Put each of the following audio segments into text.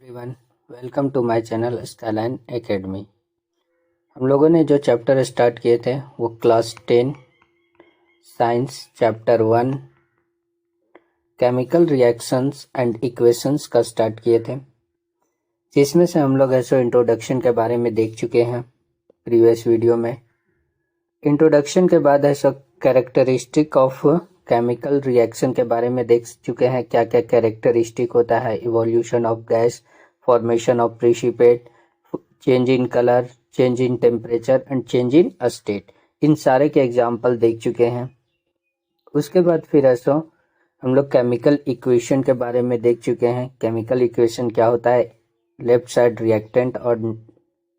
Everyone, welcome to my channel Skyline Academy. हम लोगों ने जो चैप्टर स्टार्ट किए थे वो class 10 science chapter 1 chemical reactions and equations का स्टार्ट किए थे, जिसमें से हम लोग ऐसे इंट्रोडक्शन के बारे में देख चुके हैं प्रीवियस वीडियो में। इंट्रोडक्शन के बाद ऐसा कैरेक्टरिस्टिक ऑफ केमिकल रिएक्शन के बारे में देख चुके हैं, क्या क्या कैरेक्टरिस्टिक होता है, evolution of gas, formation of precipitate, change in colour, change in temperature and change in state. इन सारे के एग्जाम्पल देख चुके हैं। उसके बाद फिर ऐसा हम लोग केमिकल इक्वेशन के बारे में देख चुके हैं। केमिकल इक्वेशन क्या होता है, लेफ्ट साइड रिएक्टेंट और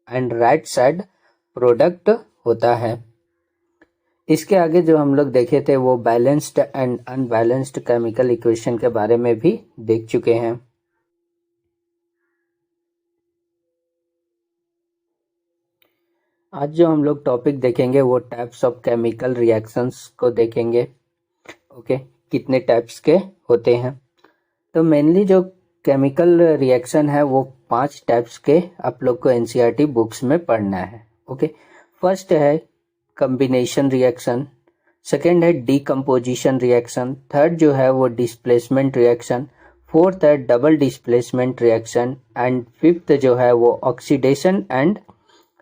एंड राइट साइड प्रोडक्ट होता है। इसके आगे जो हम लोग देखे थे वो balanced and unbalanced chemical equation के बारे में भी देख चुके हैं। आज जो हम लोग टॉपिक देखेंगे वो टाइप्स ऑफ केमिकल रिएक्शंस को देखेंगे। ओके, कितने टाइप्स के होते हैं। तो मेनली जो केमिकल रिएक्शन है वो 5 टाइप्स के आप लोग को एनसीईआरटी बुक्स में पढ़ना है। ओके, फर्स्ट है कॉम्बिनेशन रिएक्शन, सेकेंड है डीकम्पोजिशन रिएक्शन, थर्ड जो है वो डिस्प्लेसमेंट रिएक्शन, फोर्थ है double displacement reaction and fifth जो है वो oxidation and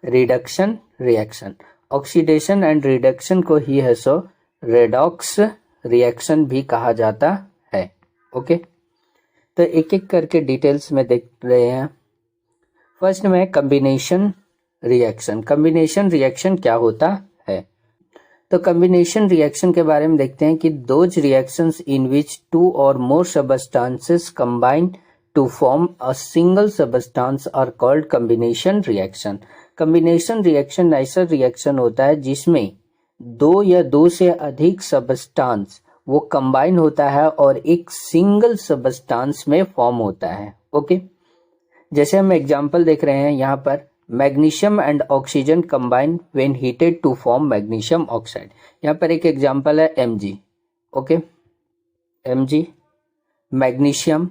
reduction reaction. Oxidation and reduction को ही है सो रेडॉक्स रिएक्शन भी कहा जाता है। ओके, तो एक एक करके डिटेल्स में देख रहे हैं। फर्स्ट में कॉम्बिनेशन रिएक्शन। कॉम्बिनेशन रिएक्शन क्या होता है? तो कॉम्बिनेशन रिएक्शन के बारे में देखते हैं कि those reactions in which 2 or more substances combine to form a single substance are called combination reaction। Combination reaction ऐसा रिएक्शन होता है जिसमें 2 या 2 से अधिक सबस्टांस वो कंबाइन होता है और एक सिंगल सबस्टांस में फॉर्म होता है। ओके, जैसे हम एग्जांपल देख रहे हैं यहाँ पर, magnesium and oxygen combine when heated to form magnesium oxide. यहाँ पर एक एग्जांपल है Mg। ओके, Mg, मैग्नीशियम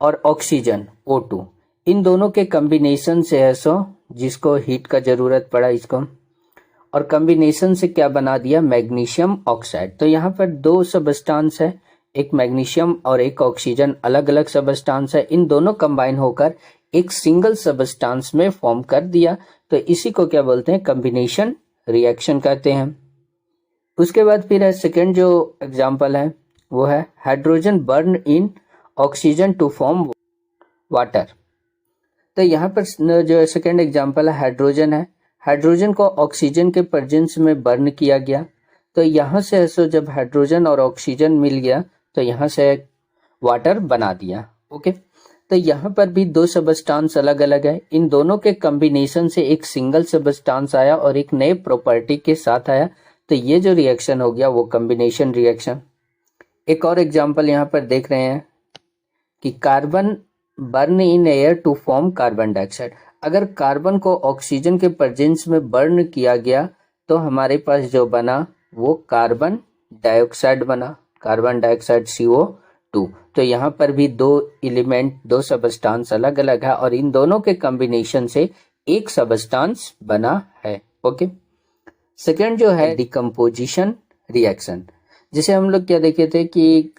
और ऑक्सीजन O2, इन दोनों के कॉम्बिनेशन से है सो जिसको हीट का जरूरत पड़ा इसको, और कॉम्बिनेशन से क्या बना दिया, मैग्नीशियम ऑक्साइड। तो यहाँ पर 2 सबस्टांस है, एक मैग्नीशियम और एक ऑक्सीजन, अलग अलग सबस्टांस है। इन दोनों कंबाइन होकर एक सिंगल सबस्टांस में फॉर्म कर दिया, तो इसी को क्या बोलते हैं, कॉम्बिनेशन रिएक्शन कहते हैं। उसके बाद फिर है सेकेंड जो एग्जांपल है वो है hydrogen burn in oxygen to form water. तो यहाँ पर जो सेकेंड एग्जांपल है हाइड्रोजन है, हाइड्रोजन को ऑक्सीजन के प्रेजेंस में बर्न किया गया, तो यहाँ से ऐसे जब हाइड्रोजन और ऑक्सीजन मिल गया तो यहाँ से वाटर बना दिया। ओके, तो यहाँ पर भी 2 सबस्टांस अलग अलग है, इन दोनों के कॉम्बिनेशन से एक सिंगल सबस्टांस आया और एक नए प्रॉपर्टी के साथ आया, तो ये जो रिएक्शन हो गया वो कॉम्बिनेशन रिएक्शन। एक और एग्जांपल यहाँ पर देख रहे हैं कि carbon burn in air to form carbon dioxide. अगर कार्बन को ऑक्सीजन के प्रेजेंस में बर्न किया गया तो हमारे पास जो बना वो कार्बन डाइऑक्साइड बना, कार्बन डाइऑक्साइड CO2। तो यहाँ पर भी 2 एलिमेंट, 2 सबस्टांस अलग अलग है और इन दोनों के कॉम्बिनेशन से एक सबस्टांस बना है। ओके, सेकेंड जो है डिकम्पोजिशन रिएक्शन, जिसे हम लोग क्या देखे थे कि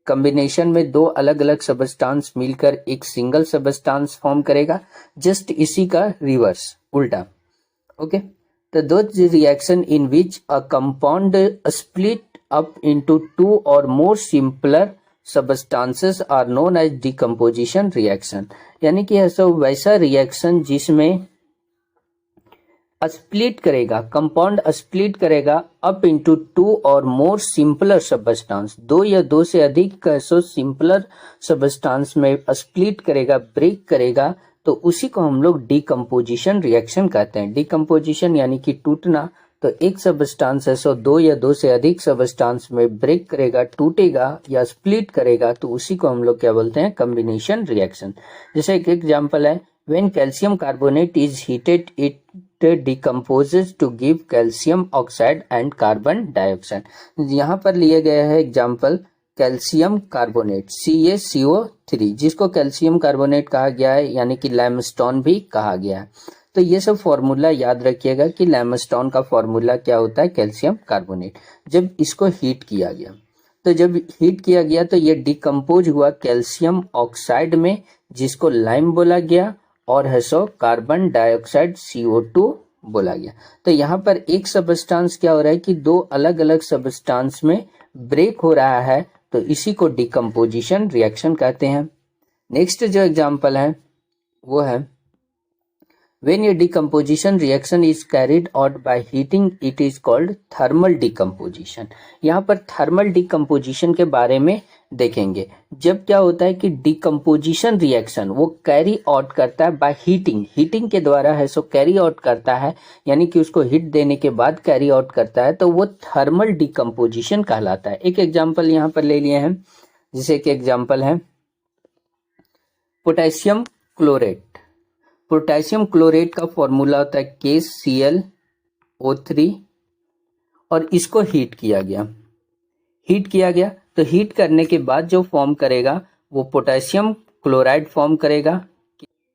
कॉम्बिनेशन में 2 अलग अलग सबस्टांस मिलकर एक सिंगल सबस्टांस फॉर्म करेगा, जस्ट इसी का रिवर्स, उल्टा। ओके, तो दो reaction in which a compound split up into 2 or more simpler substances are known as decomposition reaction। यानी कि ऐसा वैसा रिएक्शन जिसमें स्प्लिट करेगा, कंपाउंड स्प्लिट करेगा up into 2 or more simpler substance, 2 या 2 से अधिक सिंपलर सबस्टांस में स्प्लिट करेगा, ब्रेक करेगा, तो उसी को हम लोग डिकम्पोजिशन रिएक्शन कहते हैं। डिकम्पोजिशन यानी कि टूटना, तो एक सबस्टांस है सो 2 या 2 से अधिक सबस्टांस में ब्रेक करेगा, टूटेगा या स्प्लिट करेगा, तो उसी को हम लोग क्या बोलते हैं, कॉम्बिनेशन रिएक्शन। जैसे एक एग्जांपल है, when calcium carbonate is heated it decomposes to give calcium oxide and carbon dioxide. यहाँ पर लिए गए हैं एग्जांपल कैल्शियम कार्बोनेट CaCO3, जिसको कैल्शियम कार्बोनेट कहा गया है, यानी कि लाइमस्टोन भी कहा गया है। तो ये सब फॉर्मूला याद रखिएगा कि लाइमस्टोन का फॉर्मूला क्या होता है, कैल्शियम कार्बोनेट। जब इसको हीट किया गया, तो जब हीट किया गया तो ये डिकम्पोज हुआ कैल्शियम ऑक्साइड में, जिसको लाइम बोला गया, और है सो कार्बन डाइऑक्साइड CO2 बोला गया। तो यहाँ पर एक सबस्टांस क्या हो रहा है कि दो अलग अलग सबस्टांस में ब्रेक हो रहा है, तो इसी को डिकम्पोजिशन रिएक्शन कहते हैं। नेक्स्ट जो एग्जांपल है वो है when a decomposition reaction is carried out by heating, it is called thermal decomposition। यहाँ पर थर्मल डिकम्पोजिशन के बारे में देखेंगे। जब क्या होता है कि डिकम्पोजिशन रिएक्शन वो कैरी आउट करता है बाय हीटिंग के द्वारा है सो कैरी आउट करता है, यानी कि उसको हीट देने के बाद कैरी आउट करता है, तो वो थर्मल डिकम्पोजिशन कहलाता है। एक एग्जाम्पल यहाँ पर ले लिए हैं, जैसे कि एग्जाम्पल है पोटेशियम क्लोरेट। पोटेशियम क्लोरेट का फॉर्मूला होता है KClO3, और इसको हीट किया गया तो हीट करने के बाद जो फॉर्म करेगा वो पोटेशियम क्लोराइड फॉर्म करेगा,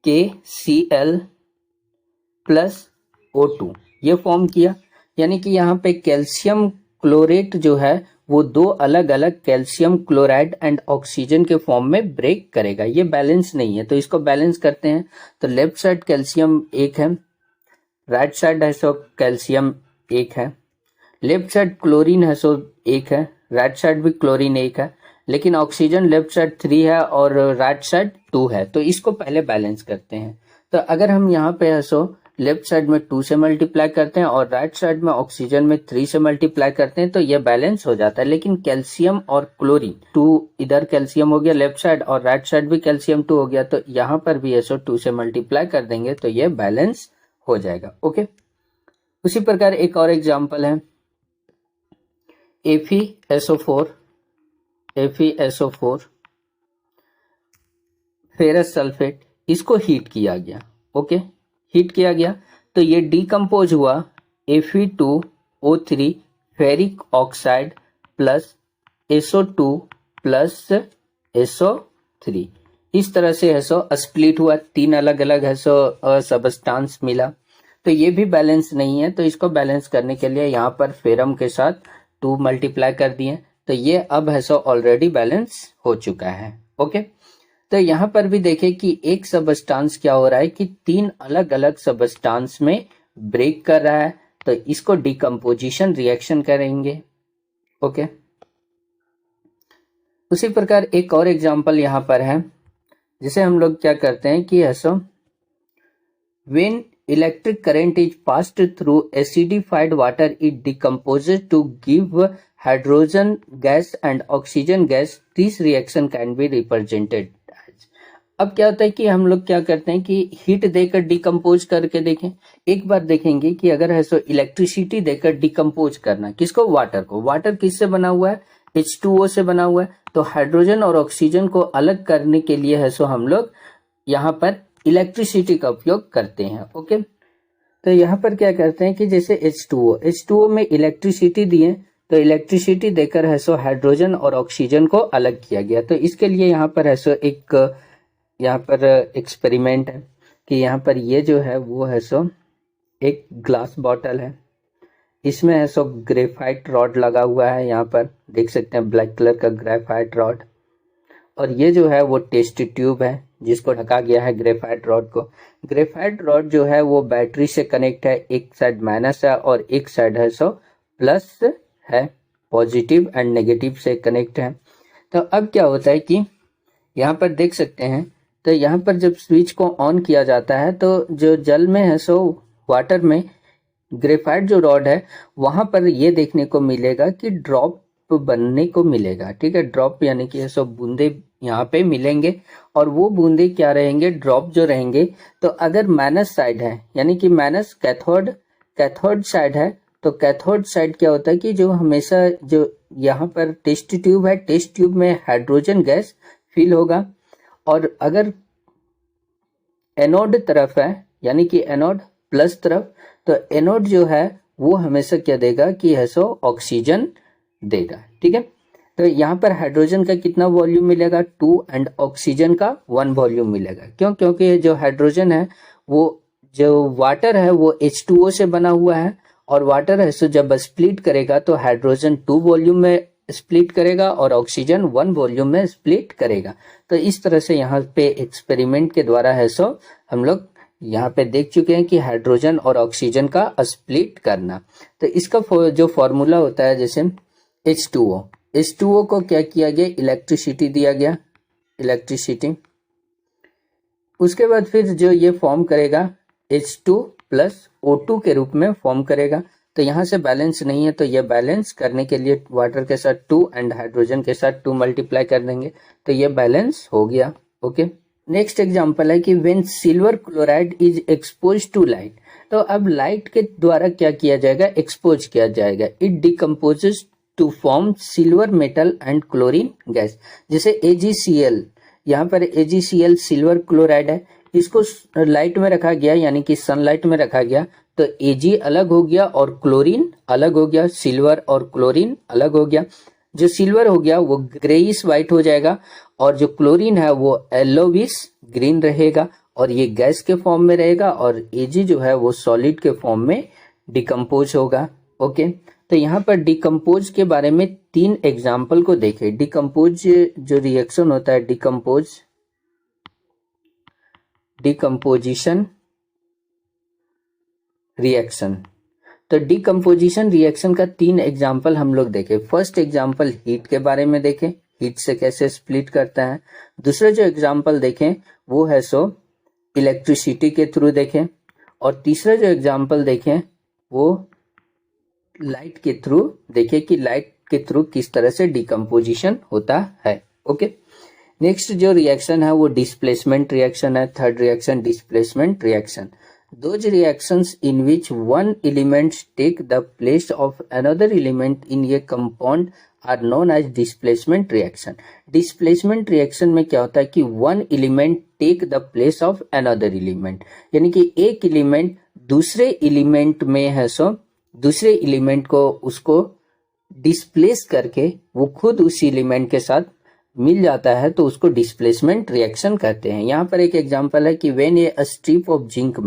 KCl+O2 ये फॉर्म किया। यानी कि यहाँ पे कैल्शियम क्लोरेट जो है वो दो अलग अलग कैल्शियम क्लोराइड एंड ऑक्सीजन के फॉर्म में ब्रेक करेगा। ये बैलेंस नहीं है, तो इसको बैलेंस करते हैं। तो लेफ्ट साइड कैल्शियम एक है, राइट साइड है सो कैल्शियम एक है, लेफ्ट साइड क्लोरीन है सो एक है, राइट साइड भी क्लोरीन एक है, लेकिन ऑक्सीजन लेफ्ट साइड 3 है और राइट साइड 2 है। तो इसको पहले बैलेंस करते हैं। तो अगर हम यहाँ पे है सो लेफ्ट साइड में 2 से मल्टीप्लाई करते हैं और राइट साइड में ऑक्सीजन में 3 से मल्टीप्लाई करते हैं, तो ये बैलेंस हो जाता है। लेकिन कैल्शियम और क्लोरीन 2, इधर कैल्शियम हो गया लेफ्ट साइड और राइट साइड भी कैल्शियम 2 हो गया, तो यहाँ पर भी ऐसो 2 से मल्टीप्लाई कर देंगे तो ये बैलेंस हो जाएगा। ओके, उसी प्रकार एक और एग्जाम्पल है FeSO4 फेरस सल्फेट, इसको हीट किया गया। ओके, हीट किया गया तो ये डिकम्पोज हुआ Fe2O3 ferric oxide plus SO2 plus SO3। इस तरह से है सो स्प्लिट हुआ, 3 अलग अलग है सो सबस्टांस मिला। तो ये भी बैलेंस नहीं है, तो इसको बैलेंस करने के लिए यहाँ पर फेरम के साथ 2 मल्टीप्लाई कर दिए, तो ये अब है सो ऑलरेडी बैलेंस हो चुका है। ओके, तो यहाँ पर भी देखें कि एक सबस्टांस क्या हो रहा है कि 3 अलग अलग सबस्टांस में ब्रेक कर रहा है, तो इसको डिकम्पोजिशन रिएक्शन करेंगे। ओके, उसी प्रकार एक और एग्जांपल यहाँ पर है, जिसे हम लोग क्या करते हैं कि ऐसा when electric current is passed through acidified water it decomposes to give hydrogen gas and oxygen gas, this reaction can be represented. अब क्या होता है कि हम लोग क्या करते हैं कि हीट देकर डिकम्पोज करके देखें। एक बार देखेंगे कि अगर है सो इलेक्ट्रिसिटी देकर डिकम्पोज करना, किसको, वाटर को। वाटर किससे बना हुआ है, H2O से बना हुआ है, तो हाइड्रोजन और ऑक्सीजन को अलग करने के लिए है सो हम लोग यहाँ पर इलेक्ट्रिसिटी का उपयोग करते हैं। ओके, तो यहाँ पर क्या करते हैं कि जैसे H2O में इलेक्ट्रिसिटी दिए, तो इलेक्ट्रिसिटी देकर है सो हाइड्रोजन और ऑक्सीजन को अलग किया गया। तो इसके लिए यहाँ पर है सो एक यहाँ पर एक्सपेरिमेंट है कि यहाँ पर ये जो है वो है सो एक ग्लास बॉटल है, इसमें है सो ग्रेफाइट रॉड लगा हुआ है, यहाँ पर देख सकते हैं ब्लैक कलर का ग्रेफाइट रॉड, और ये जो है वो टेस्ट ट्यूब है जिसको ढका गया है ग्रेफाइट रॉड को। ग्रेफाइट रॉड जो है वो बैटरी से कनेक्ट है, एक साइड माइनस है और एक साइड है सो प्लस है, पॉजिटिव एंड नेगेटिव से कनेक्ट है। तो अब क्या होता है कि यहाँ पर देख सकते हैं, तो यहाँ पर जब स्विच को ऑन किया जाता है तो जो जल में है सो वाटर में ग्रेफाइट जो रॉड है वहां पर ये देखने को मिलेगा कि ड्रॉप बनने को मिलेगा। ठीक है, ड्रॉप यानी कि सो बूंदे यहाँ पे मिलेंगे, और वो बूंदे क्या रहेंगे, ड्रॉप जो रहेंगे। तो अगर माइनस साइड है यानी कि माइनस कैथोड साइड है, तो कैथोड साइड क्या होता है कि जो हमेशा जो यहाँ पर टेस्ट ट्यूब है, टेस्ट ट्यूब में हाइड्रोजन गैस फिल होगा, और अगर एनोड तरफ है यानी कि एनोड प्लस तरफ, तो एनोड जो है वो हमेशा क्या देगा कि है सो ऑक्सीजन देगा। ठीक है, तो यहाँ पर हाइड्रोजन का कितना वॉल्यूम मिलेगा 2 एंड ऑक्सीजन का 1 वॉल्यूम मिलेगा। क्यों? क्योंकि जो हाइड्रोजन है वो जो वाटर है वो H2O से बना हुआ है और वाटर है सो जब स्प्लिट करेगा तो हाइड्रोजन 2 वॉल्यूम में स्प्लिट करेगा और ऑक्सीजन 1 वॉल्यूम में स्प्लिट करेगा। तो इस तरह से यहाँ पे एक्सपेरिमेंट के द्वारा है सो हम लोग यहाँ पे देख चुके हैं कि हाइड्रोजन और ऑक्सीजन का स्प्लिट करना। तो इसका जो फॉर्मूला होता है जैसे H2O को क्या किया गया, इलेक्ट्रिसिटी दिया गया, इलेक्ट्रिसिटी। उसके बाद फिर जो ये फॉर्म करेगा H2 प्लस O2 के रूप में फॉर्म करेगा। तो यहाँ से बैलेंस नहीं है तो ये बैलेंस करने के लिए वाटर के साथ 2 एंड हाइड्रोजन के साथ 2 मल्टीप्लाई कर देंगे तो ये बैलेंस हो गया। ओके, नेक्स्ट एग्जांपल है कि when silver chloride is expose to light. तो अब लाइट के द्वारा क्या किया जाएगा, एक्सपोज किया जाएगा। It decomposes to form silver metal and chlorine gas. जैसे AgCl, यहाँ पर AgCl सिल्वर क्लोराइड है, इसको लाइट में रखा गया यानी कि सनलाइट में रखा गया तो Ag अलग हो गया और क्लोरीन अलग हो गया, सिल्वर और क्लोरीन अलग हो गया। जो सिल्वर हो गया वो ग्रेइश व्हाइट हो जाएगा और जो क्लोरीन है वो येलोविश ग्रीन रहेगा और ये गैस के फॉर्म में रहेगा और Ag जो है वो सॉलिड के फॉर्म में डिकम्पोज होगा। ओके, तो यहाँ पर डिकम्पोज के बारे में 3 एग्जाम्पल को देखें। डिकम्पोज जो रिएक्शन होता है, डिकम्पोजिशन रिएक्शन। तो डिकम्पोजिशन रिएक्शन का 3 एग्जाम्पल हम लोग देखें। फर्स्ट एग्जाम्पल हीट के बारे में देखें, हीट से कैसे स्प्लिट करता है। दूसरा जो एग्जाम्पल देखें वो है सो इलेक्ट्रिसिटी के थ्रू देखें और तीसरा जो एग्जाम्पल देखें वो लाइट के थ्रू देखें कि लाइट के थ्रू किस तरह से डिकम्पोजिशन होता है। ओके, नेक्स्ट जो रिएक्शन है वो डिस्प्लेसमेंट रिएक्शन है। Third reaction displacement reaction. Those reactions in which one element take the place of another element in a compound are known as displacement reaction. Displacement reaction में क्या होता है कि one element take the place of another element, यानी कि एक element दूसरे element में है सो दूसरे element को उसको डिस्प्लेस करके वो खुद उस element के साथ मिल जाता है तो उसको डिस्प्लेसमेंट रिएक्शन कहते हैं। यहाँ पर एक एग्जांपल है कि when A strip of zinc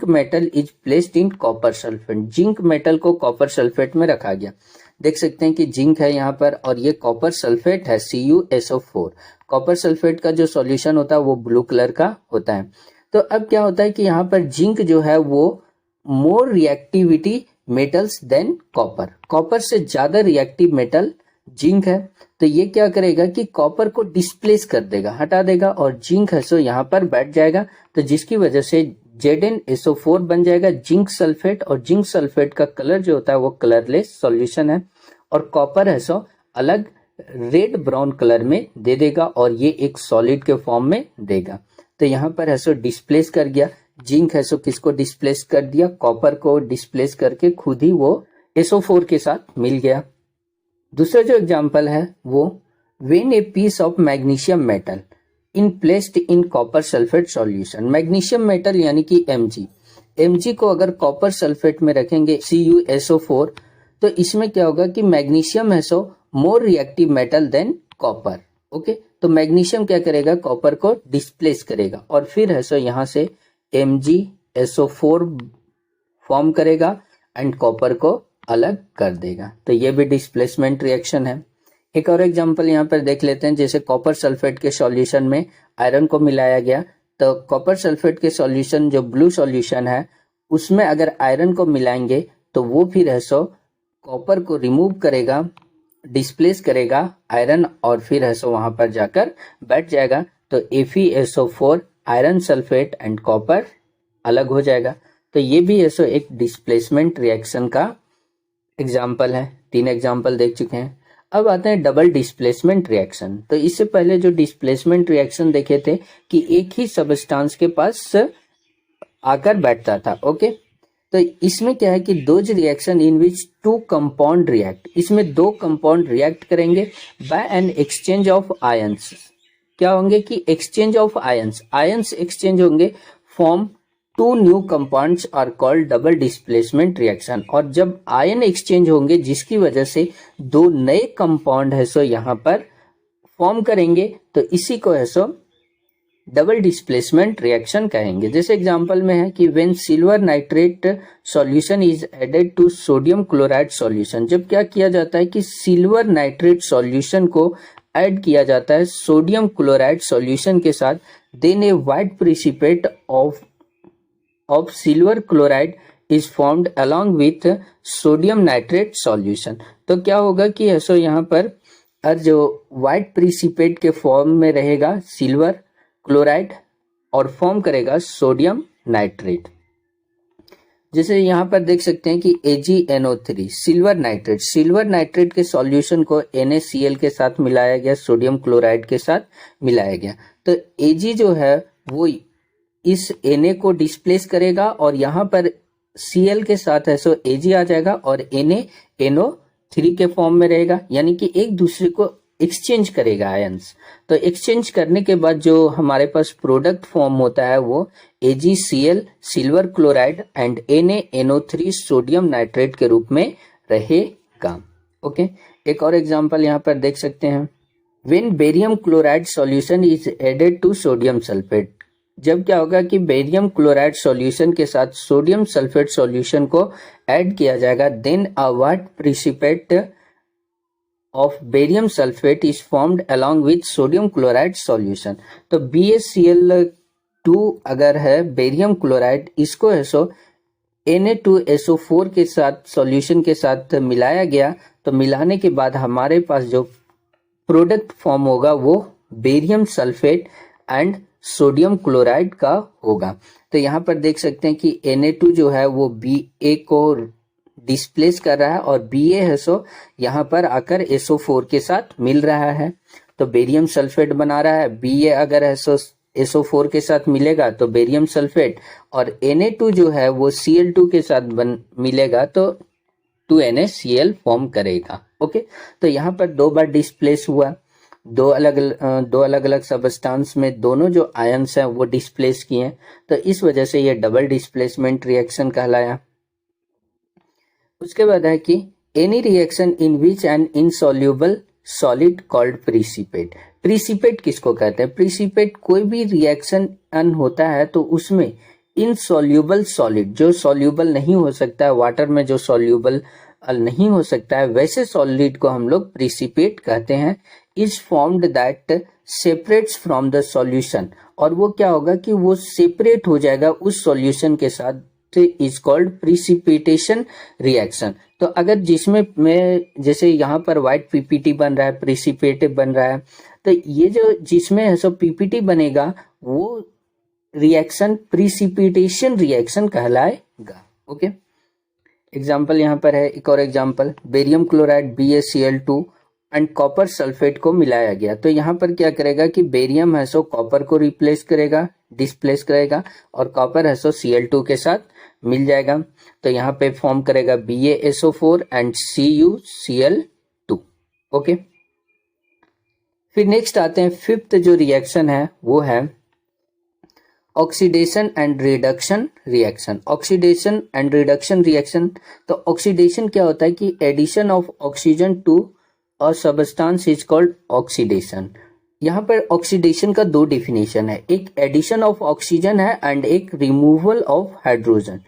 metal is placed in copper sulphate. Zinc metal को कॉपर सल्फेट में रखा गया। देख सकते हैं कि जिंक है यहाँ पर और ये कॉपर सल्फेट है CuSO4। कॉपर सल्फेट का जो सॉल्यूशन होता है वो ब्लू कलर का होता है। तो अब क्या होता है कि यहाँ पर जिंक जो है वो more reactivity metals than copper, copper से ज्यादा रिएक्टिव मेटल जिंक है। तो ये क्या करेगा कि कॉपर को डिस्प्लेस कर देगा, हटा देगा और जिंक है सो यहाँ पर बैठ जाएगा तो जिसकी वजह से ZnSO4 बन जाएगा जिंक सल्फेट। और जिंक सल्फेट का कलर जो होता है वो कलरलेस सॉल्यूशन है और कॉपर है सो अलग रेड ब्राउन कलर में दे देगा और ये एक सॉलिड के फॉर्म में देगा। तो यहाँ पर है सो डिस्प्लेस कर गया, जिंक है सो किसको डिस्प्लेस कर दिया, कॉपर को डिस्प्लेस करके खुद ही वो SO4 के साथ मिल गया। दूसरा जो एग्जांपल है वो when a piece of magnesium metal in placed in copper sulphate solution. Magnesium metal यानी कि Mg को अगर कॉपर सल्फेट में रखेंगे CuSO4 तो इसमें क्या होगा कि मैग्नीशियम है so more reactive metal than copper. Okay, तो मैग्नीशियम क्या करेगा, कॉपर को डिस्प्लेस करेगा और फिर है सो यहाँ से MgSO4 फॉर्म करेगा एंड कॉपर को अलग कर देगा। तो ये भी डिस्प्लेसमेंट रिएक्शन है। एक और एग्जांपल यहाँ पर देख लेते हैं। जैसे कॉपर सल्फेट के सॉल्यूशन में आयरन को मिलाया गया तो कॉपर सल्फेट के सॉल्यूशन जो ब्लू सॉल्यूशन है उसमें अगर आयरन को मिलाएंगे तो वो फिर है सो कॉपर को रिमूव करेगा, डिस्प्लेस करेगा आयरन और फिर है सो वहां पर जाकर बैठ जाएगा तो FeSO4 iron sulphate and copper अलग हो जाएगा। तो ये भी है सो एक डिस्प्लेसमेंट रिएक्शन का एग्जाम्पल है। 3 एग्जाम्पल देख चुके हैं। अब आते हैं डबल डिस्प्लेसमेंट रिएक्शन। तो इससे पहले जो डिस्प्लेसमेंट रिएक्शन देखे थे कि एक ही सबस्टांस के पास आकर बैठता था। ओके, तो इसमें क्या है कि those reaction in which 2 compound react, इसमें 2 कंपाउंड रिएक्ट करेंगे by an exchange of ions. क्या होंगे कि exchange of ions, ions exchange होंगे form two new compounds are called double displacement reaction. और जब आयन एक्सचेंज होंगे जिसकी वजह से दो नए कंपाउंड है सो यहाँ पर फॉर्म करेंगे, तो इसी को है सो डबल डिस्प्लेसमेंट रिएक्शन कहेंगे। जैसे एग्जांपल में है कि when silver nitrate solution is added to sodium chloride solution, जब क्या किया जाता है कि सिल्वर नाइट्रेट सॉल्यूशन को ऐड किया जाता है सोडियम क्लोराइड सॉल्यूशन के साथ, then a white precipitate of silver chloride is formed along with sodium nitrate solution. तो क्या होगा कि ऐसा यहाँ पर जो व्हाइट प्रिसिपेट के फॉर्म में रहेगा सिल्वर क्लोराइड और फॉर्म करेगा सोडियम नाइट्रेट। जैसे यहाँ पर देख सकते हैं कि AgNO3 सिल्वर नाइट्रेट के सॉल्यूशन को NaCl के साथ मिलाया गया, सोडियम क्लोराइड के साथ मिलाया गया। तो Ag जो है वो इस Na को डिस्प्लेस करेगा और यहाँ पर Cl के साथ है सो Ag आ जाएगा और Na NO3 के फॉर्म में रहेगा, यानी कि एक दूसरे को एक्सचेंज करेगा आयंस। तो एक्सचेंज करने के बाद जो हमारे पास प्रोडक्ट फॉर्म होता है वो AgCl silver chloride and NaNO3 sodium nitrate के रूप में रहेगा। ओके, एक और एग्जांपल यहाँ पर देख सकते हैं। When barium chloride solution is added to sodium sulfate, जब क्या होगा कि बेरियम क्लोराइड सॉल्यूशन के साथ सोडियम सल्फेट सॉल्यूशन को ऐड किया जाएगा, then a white precipitate of barium sulfate is formed along with sodium chloride solution। तो BaCl2 अगर है बेरियम क्लोराइड, इसको है सो Na2SO4 के साथ सॉल्यूशन के साथ मिलाया गया, तो मिलाने के बाद हमारे पास जो प्रोडक्ट फॉर्म होगा वो barium sulphate and sodium chloride का होगा। तो यहाँ पर देख सकते हैं कि Na2 जो है वो Ba को डिस्प्लेस कर रहा है और Ba है सो यहाँ पर आकर SO4 के साथ मिल रहा है, तो बेरियम सल्फेट बना रहा है। Ba अगर है सो SO4 के साथ मिलेगा तो बेरियम सल्फेट, और Na2 जो है वो Cl2 के साथ मिलेगा तो 2NaCl फॉर्म करेगा। ओके, तो यहाँ पर दो बार डिस्प्लेस हुआ, दो अलग अलग सबस्टांस में दोनों जो आयंस हैं वो डिस्प्लेस किए, तो इस वजह से ये डबल डिस्प्लेसमेंट रिएक्शन कहलाया। उसके बाद है कि any reaction in which an insoluble solid called precipitate. Precipitate किसको कहते हैं? प्रिसिपेट कोई भी रिएक्शन होता है तो उसमें इनसॉल्यूबल सॉलिड, जो सॉल्यूबल नहीं हो सकता है, वाटर में जो सॉल्यूबल नहीं हो सकता है, वैसे सॉलिड को हम लोग प्रिसिपेट कहते हैं। Is formed that separates from the solution, और वो क्या होगा कि वो सेपरेट हो जाएगा उस सॉल्यूशन के साथ, इज कॉल्ड प्रिसिपिटेशन रिएक्शन। तो अगर जिसमें मैं जैसे यहाँ पर व्हाइट पीपीटी बन रहा है, प्रिसिपेट बन रहा है, तो ये जो जिसमें है सो पीपीटी बनेगा वो रिएक्शन प्रिसिपिटेशन रिएक्शन कहलाएगा। ओके, एग्जाम्पल यहाँ पर है, एक और example, barium chloride BaCl2 and copper sulphate को मिलाया गया। तो यहाँ पर क्या करेगा कि बेरियम है सो कॉपर को रिप्लेस करेगा, डिस्प्लेस करेगा, और कॉपर है सो Cl2 के साथ मिल जाएगा, तो यहाँ पे फॉर्म करेगा BaSO4 एंड CuCl2। ओके, फिर नेक्स्ट आते हैं, फिफ्थ जो रिएक्शन है वो है oxidation and reduction reaction. Oxidation and reduction reaction, तो ऑक्सीडेशन क्या होता है कि addition of oxygen to a substance is called oxidation. यहाँ पर ऑक्सीडेशन का दो डिफिनेशन है, एक एडिशन ऑफ ऑक्सीजन है एंड एक removal of hydrogen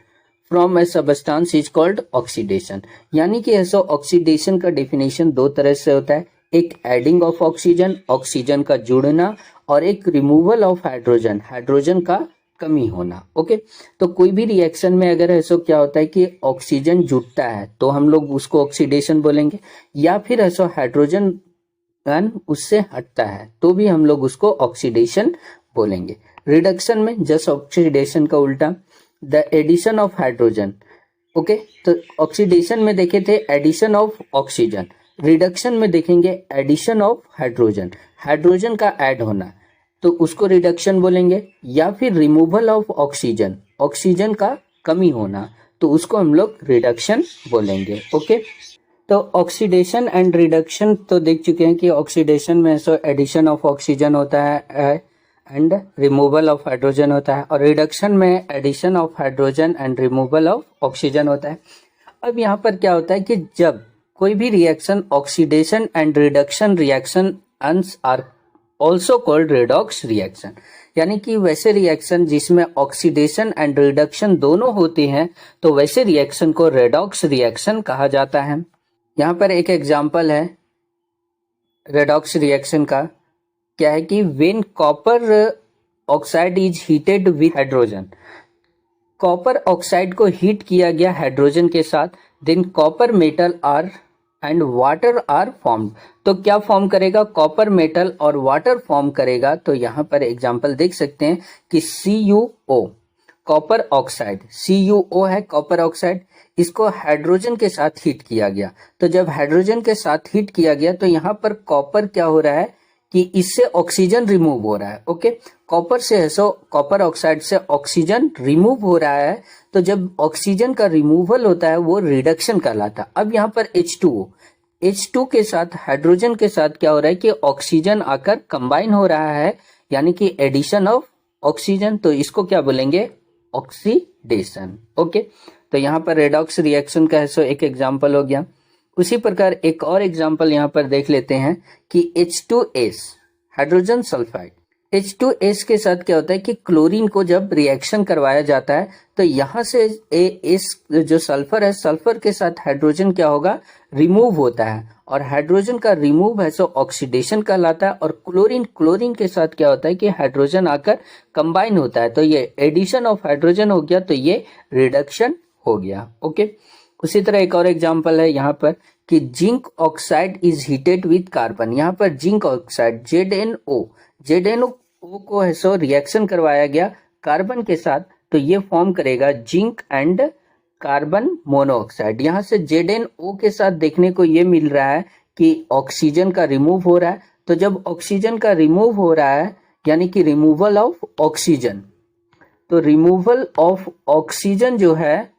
from a substance is called oxidation. यानी कि ऐसा ऑक्सीडेशन का डिफिनेशन दो तरह से होता है, एक एडिंग ऑफ ऑक्सीजन, ऑक्सीजन का जुड़ना, और एक रिमूवल ऑफ हाइड्रोजन, हाइड्रोजन का कमी होना। ओके, तो कोई भी रिएक्शन में अगर ऐसा क्या होता है कि ऑक्सीजन जुड़ता है तो हम लोग उसको ऑक्सीडेशन बोलेंगे, या फिर ऐसा हाइड्रोजन उससे हटता है तो भी हम लोग उसको ऑक्सीडेशन बोलेंगे। रिडक्शन में जस्ट ऑक्सीडेशन का उल्टा, the addition of hydrogen. Okay, तो ऑक्सीडेशन में देखे थे एडिशन ऑफ ऑक्सीजन, रिडक्शन में देखेंगे एडिशन ऑफ हाइड्रोजन, हाइड्रोजन का ऐड होना, तो उसको रिडक्शन बोलेंगे, या फिर रिमूवल ऑफ ऑक्सीजन, ऑक्सीजन का कमी होना, तो उसको हम लोग रिडक्शन बोलेंगे। ओके, तो ऑक्सीडेशन एंड रिडक्शन तो देख चुके हैं कि ऑक्सीडेशन में सो एडिशन ऑफ ऑक्सीजन होता है एंड रिमूवल ऑफ हाइड्रोजन होता है, और रिडक्शन में addition of hydrogen and removal of oxygen होता है। अब यहाँ पर क्या होता है कि जब कोई भी reaction oxidation and reduction reaction are also called redox reaction, यानी कि वैसे रिएक्शन जिसमें ऑक्सीडेशन एंड रिडक्शन दोनों होते हैं तो वैसे रिएक्शन को रेडॉक्स रिएक्शन कहा जाता है। यहाँ पर एक एग्जाम्पल है रेडॉक्स रिएक्शन का, क्या है कि when copper oxide is heated with hydrogen, copper oxide को हीट किया गया हाइड्रोजन के साथ, then copper metal are and water are formed. तो क्या फॉर्म करेगा, कॉपर मेटल और वाटर फॉर्म करेगा। तो यहाँ पर एग्जांपल देख सकते हैं कि CuO कॉपर ऑक्साइड, CuO है कॉपर ऑक्साइड, इसको हाइड्रोजन के साथ हीट किया गया। तो जब हाइड्रोजन के साथ हीट किया गया तो यहाँ पर कॉपर क्या हो रहा है कि इससे ऑक्सीजन रिमूव हो रहा है। ओके, कॉपर से है सो कॉपर ऑक्साइड से ऑक्सीजन रिमूव हो रहा है। तो जब ऑक्सीजन का रिमूवल होता है वो रिडक्शन कहलाता है। अब यहाँ पर H2 के साथ हाइड्रोजन के साथ क्या हो रहा है कि ऑक्सीजन आकर कंबाइन हो रहा है, यानी कि एडिशन ऑफ ऑक्सीजन। तो इसको क्या बोलेंगे, ऑक्सीडेशन। ओके, तो यहाँ पर रेडॉक्स रिएक्शन का है सो एक एग्जाम्पल हो गया। उसी प्रकार एक और एग्जाम्पल यहाँ पर देख लेते हैं कि H2S हाइड्रोजन सल्फाइड, H2S के साथ क्या होता है कि क्लोरीन को जब रिएक्शन करवाया जाता है तो यहाँ से एस जो सल्फर है, सल्फर के साथ हाइड्रोजन क्या होगा, रिमूव होता है, और हाइड्रोजन का रिमूव है सो ऑक्सीडेशन कहलाता है। और क्लोरीन के साथ क्या होता है कि हाइड्रोजन आकर कंबाइन होता है, तो ये एडिशन ऑफ हाइड्रोजन हो गया, तो ये रिडक्शन हो गया। ओके, उसी तरह एक और एग्जांपल है यहाँ पर कि zinc oxide is heated with carbon. यहाँ पर जिंक ऑक्साइड ZnO को है सो रिएक्शन करवाया गया कार्बन के साथ, तो ये फॉर्म करेगा जिंक एंड कार्बन मोनोऑक्साइड। यहाँ से ZnO के साथ देखने को ये मिल रहा है कि ऑक्सीजन का रिमूव हो रहा है। तो जब ऑक्सीजन का रिमूव हो रहा है यानी कि रिमूवल ऑफ ऑक्सीजन, तो रिमूवल ऑफ ऑक्सीजन जो है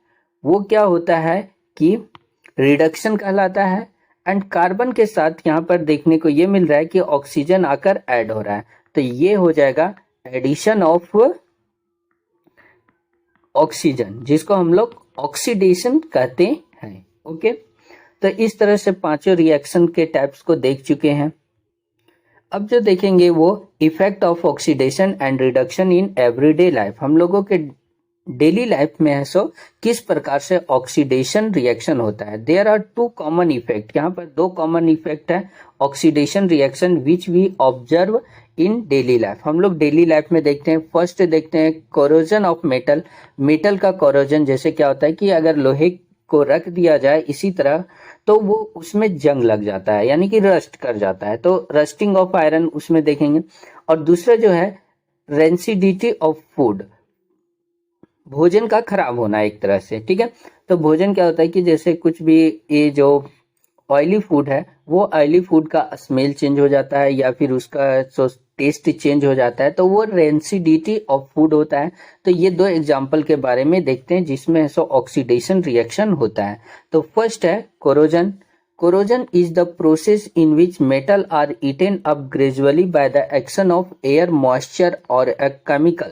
वो क्या होता है कि रिडक्शन कहलाता है। एंड कार्बन के साथ यहाँ पर देखने को ये मिल रहा है कि ऑक्सीजन आकर ऐड हो रहा है, तो ये हो जाएगा एडिशन ऑफ ऑक्सीजन, जिसको हम लोग ऑक्सीडेशन कहते हैं। ओके, तो इस तरह से पांचों रिएक्शन के टाइप्स को देख चुके हैं। अब जो देखेंगे वो effect of oxidation and reduction in everyday life. हम लोगों के डेली लाइफ में है सो किस प्रकार से ऑक्सीडेशन रिएक्शन होता है। There are two common effect, यहाँ पर दो कॉमन इफेक्ट है oxidation reaction which we observe in daily life. हम लोग डेली लाइफ में देखते हैं, फर्स्ट देखते हैं कोरोजन ऑफ मेटल। मेटल का कोरोजन जैसे क्या होता है कि अगर लोहे को रख दिया जाए इसी तरह तो वो उसमें जंग लग जाता है, यानी कि रस्ट कर जाता है, तो रस्टिंग ऑफ आयरन उसमें देखेंगे। और दूसरा जो है रेंसिडिटी ऑफ फूड, भोजन का खराब होना एक तरह से, ठीक है। तो भोजन क्या होता है कि जैसे कुछ भी ये जो ऑयली फूड है वो ऑयली फूड का स्मेल चेंज हो जाता है या फिर उसका टेस्ट चेंज हो जाता है, तो वो रेंसिडिटी ऑफ फूड होता है। तो ये दो एग्जाम्पल के बारे में देखते हैं जिसमें ऑक्सीडेशन रिएक्शन होता है। तो फर्स्ट है corrosion. Corrosion is the process in which metal are eaten up gradually by the action of air moisture or a chemical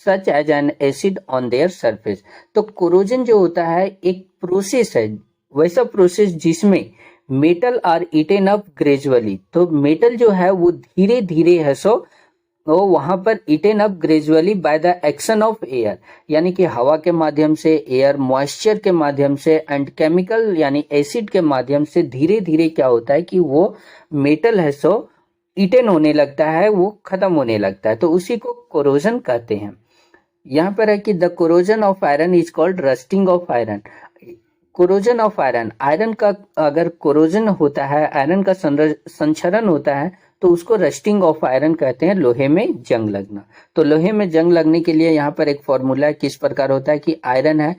such as an acid on their surface. तो corrosion जो होता है एक process है, वैसा process जिसमें metal are eaten up gradually, तो metal जो है वो धीरे धीरे है सो वो वहां पर eaten up gradually by the action of air, यानी कि हवा के माध्यम से, एयर मॉइस्चर के माध्यम से एंड केमिकल यानी एसिड के माध्यम से धीरे धीरे क्या होता है कि वो मेटल है सो ईटेन होने लगता है, वो खत्म होने लगता है, तो उसी को कोरोजन कहते हैं। यहाँ पर है कि the corrosion of iron is called rusting of iron. Corrosion of iron, iron का अगर कोरोजन होता है, आयरन का संक्षरण होता है तो उसको रस्टिंग ऑफ आयरन कहते हैं, लोहे में जंग लगना। तो लोहे में जंग लगने के लिए यहाँ पर एक फॉर्मूला है, किस प्रकार होता है कि आयरन है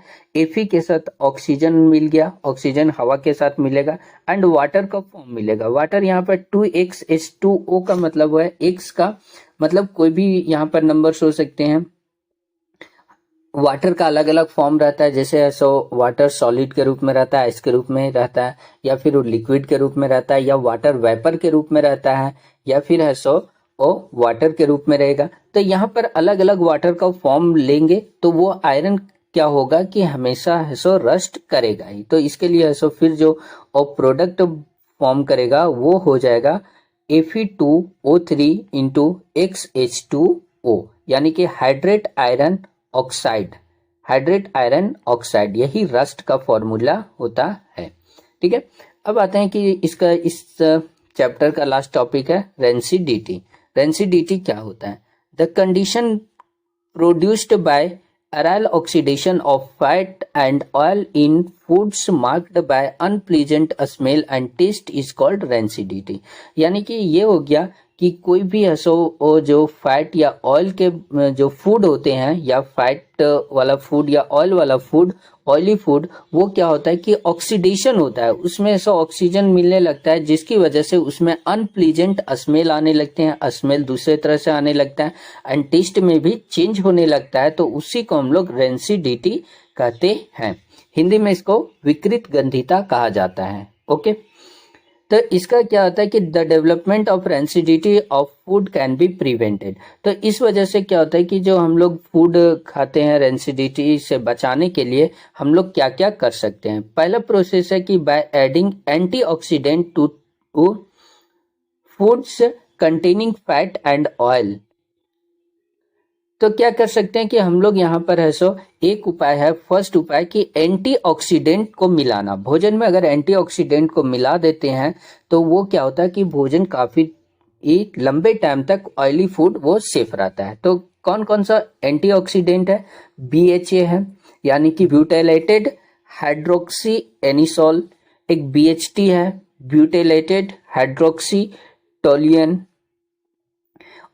Fe के साथ ऑक्सीजन मिल गया, ऑक्सीजन हवा के साथ मिलेगा एंड वाटर का फॉर्म मिलेगा। वाटर यहाँ पर 2xH2O का मतलब है, x का मतलब कोई भी यहाँ पर नंबर्स हो सकते हैं। वाटर का अलग अलग फॉर्म रहता है, जैसे सो वाटर सॉलिड के रूप में रहता है, आइस के रूप में रहता है, या फिर वो लिक्विड के रूप में रहता है, या वाटर वेपर के रूप में रहता है, या फिर है सो वो वाटर के रूप में रहेगा। तो यहाँ पर अलग अलग वाटर का फॉर्म लेंगे तो वो आयरन क्या होगा कि हमेशा है सो रस्ट करेगा ही। तो इसके लिए है सो फिर जो प्रोडक्ट फॉर्म करेगा वो हो जाएगा Fe2O3 इंटू XH2O, यानी कि hydrate iron oxide. Hydrate iron oxide यही रस्ट का फॉर्मूला होता है। ठीक है, अब आते हैं कि इसका इस चैप्टर का लास्ट टॉपिक है रेंसिडिटी। रेंसिडिटी क्या होता है? The condition produced by aryl oxidation of fat and oil in foods marked by unpleasant smell and taste is called rancidity। यानी कि ये हो गया कि कोई भी ऐसो जो फैट या ऑयल के जो फूड होते हैं, या फैट वाला फूड या ऑयल वाला फूड, ऑयली फूड, वो क्या होता है कि ऑक्सीडेशन होता है, उसमें ऐसा ऑक्सीजन मिलने लगता है जिसकी वजह से उसमें अनप्लीजेंट स्मेल आने लगते हैं, स्मेल दूसरे तरह से आने लगता है एंड टेस्ट में भी चेंज होने लगता है। तो उसी को हम लोग रेंसिडिटी कहते हैं। हिंदी में इसको विकृत गंधिता कहा जाता है। ओके, तो इसका क्या होता है कि the development of rancidity of food can be prevented. तो इस वजह से क्या होता है कि जो हम लोग फूड खाते हैं रेंसिडिटी से बचाने के लिए हम लोग क्या क्या कर सकते हैं। पहला प्रोसेस है कि by adding antioxidant to foods containing fat and oil. तो क्या कर सकते हैं कि हम लोग यहाँ पर है सो एक उपाय है, फर्स्ट उपाय कि एंटीऑक्सीडेंट को मिलाना। भोजन में अगर एंटीऑक्सीडेंट को मिला देते हैं तो वो क्या होता है कि भोजन काफी लंबे टाइम तक ऑयली फूड वो सेफ रहता है। तो कौन कौन सा एंटीऑक्सीडेंट है? BHA है, यानी कि ब्यूटाइलेटेड हाइड्रोक्सी एनिसोल। एक BHT है, ब्यूटाइलेटेड हाइड्रोक्सी टोल्यूएन।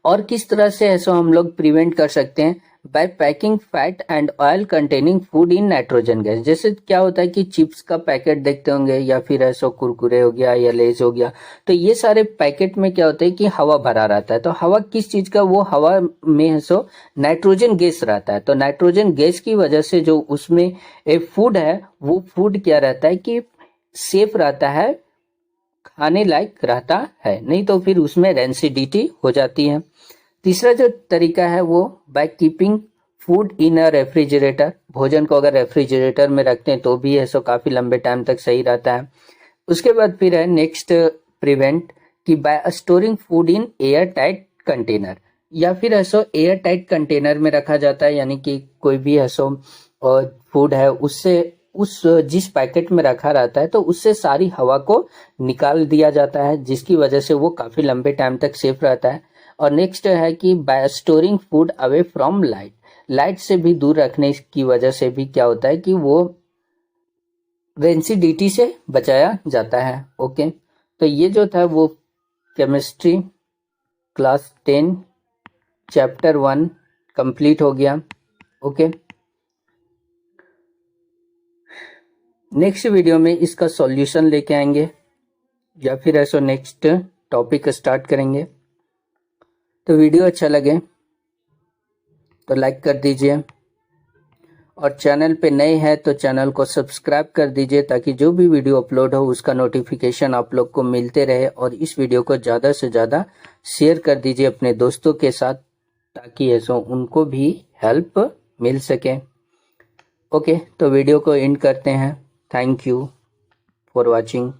और किस तरह से ऐसा हम लोग प्रिवेंट कर सकते हैं? By packing fat and oil containing food in nitrogen gas. जैसे क्या होता है कि चिप्स का पैकेट देखते होंगे, या फिर ऐसा कुरकुरे हो गया या लेज हो गया, तो ये सारे पैकेट में क्या होता है कि हवा भरा रहता है। तो हवा किस चीज का? वो हवा में है सो नाइट्रोजन गैस रहता है। तो नाइट्रोजन गैस की वजह से जो उसमें एक फूड है, वो फूड क्या रहता है कि सेफ रहता है, खाने लायक रहता है, नहीं तो फिर उसमें रेंसिडिटी हो जाती है। तीसरा जो तरीका है वो by keeping food in a refrigerator. भोजन को अगर रेफ्रिजरेटर में रखते हैं तो भी ऐसा काफी लंबे टाइम तक सही रहता है। उसके बाद फिर है नेक्स्ट प्रिवेंट कि bye storing food in air tight container, या फिर ऐसा एयर टाइट कंटेनर में रखा जाता है, यानी कि कोई भी ऐसा फूड है उससे उस जिस पैकेट में रखा रहता है तो उससे सारी हवा को निकाल दिया जाता है, जिसकी वजह से वो काफी लंबे टाइम तक सेफ रहता है। और नेक्स्ट है कि bye storing food away from light. Light से भी दूर रखने की वजह से भी क्या होता है कि वो रेंसिडिटी से बचाया जाता है। ओके, तो ये जो था वो केमिस्ट्री क्लास 10 चैप्टर 1 कंप्लीट हो गया। ओके, नेक्स्ट वीडियो में इसका सॉल्यूशन लेके आएंगे, या फिर ऐसा नेक्स्ट टॉपिक स्टार्ट करेंगे। तो वीडियो अच्छा लगे तो लाइक कर दीजिए, और चैनल पे नए हैं तो चैनल को सब्सक्राइब कर दीजिए, ताकि जो भी वीडियो अपलोड हो उसका नोटिफिकेशन आप लोग को मिलते रहे। और इस वीडियो को ज़्यादा से ज़्यादा शेयर कर दीजिए अपने दोस्तों के साथ, ताकि ऐसा उनको भी हेल्प मिल सके। ओके, तो वीडियो को एंड करते हैं। Thank you for watching.